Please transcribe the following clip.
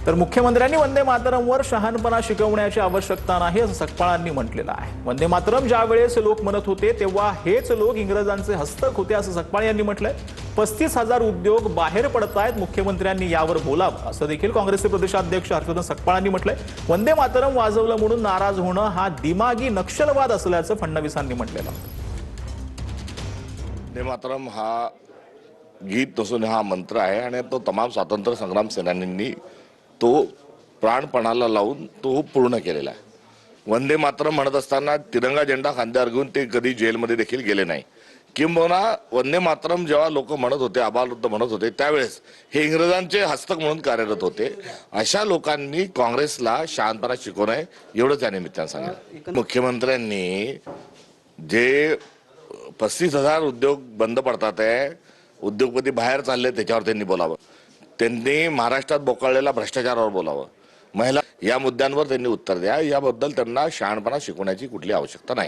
तर मुख्यमंत्र्यांनी वंदे मातरमवर शहाणपणा शिकवण्याची आवश्यकता नाही असं सकपाळांनी म्हटलेलं आहे। वंदे मातरम ज्या वेळेस लोक म्हणत होते तेव्हा हेच लोक इंग्रजांचे हस्तक होते असं सकपाळ यांनी म्हटलंय। 35,000 उद्योग बाहेर पडतायत, मुख्यमंत्र्यांनी यावर बोलावं असं देखील काँग्रेसचे प्रदेशाध्यक्ष हर्षवर्धन सकपाळांनी म्हटलंय। वंदे मातरम वाजवलं म्हणून नाराज होणं हा दिमागी नक्षलवाद असल्याचं फडणवीसांनी म्हटलेलं आहे। वंदे मातरम हा गीत नसून हा मंत्र आहे आणि तो तमाम स्वातंत्र्य संग्राम सेनानींनी तो प्राणपणाला लावून तो पूर्ण केलेला आहे। वंदे मातरम म्हणत असताना तिरंगा झेंडा खांद्यावर घेऊन ते कधी जेलमध्ये देखील गेले नाही। किंबहुना वंदे मातरम जेव्हा लोक म्हणत होते, आबालवृद्ध म्हणत होते, त्यावेळेस हे इंग्रजांचे हस्तक म्हणून कार्यरत होते। अशा लोकांनी काँग्रेसला शहाणपणा शिकवू नये एवढंच या निमित्तानं सांगितलं। मुख्यमंत्र्यांनी जे 35,000 उद्योग बंद पडतात आहे, उद्योगपती बाहेर चालले, त्याच्यावर त्यांनी बोलावं। त्यांनी महाराष्ट्रात बोकाळलेला भ्रष्टाचारावर बोलावं। महिला या मुद्द्यांवर त्यांनी उत्तर द्या। याबद्दल त्यांना शहाणपणा शिकवण्याची कुठली आवश्यकता नाही।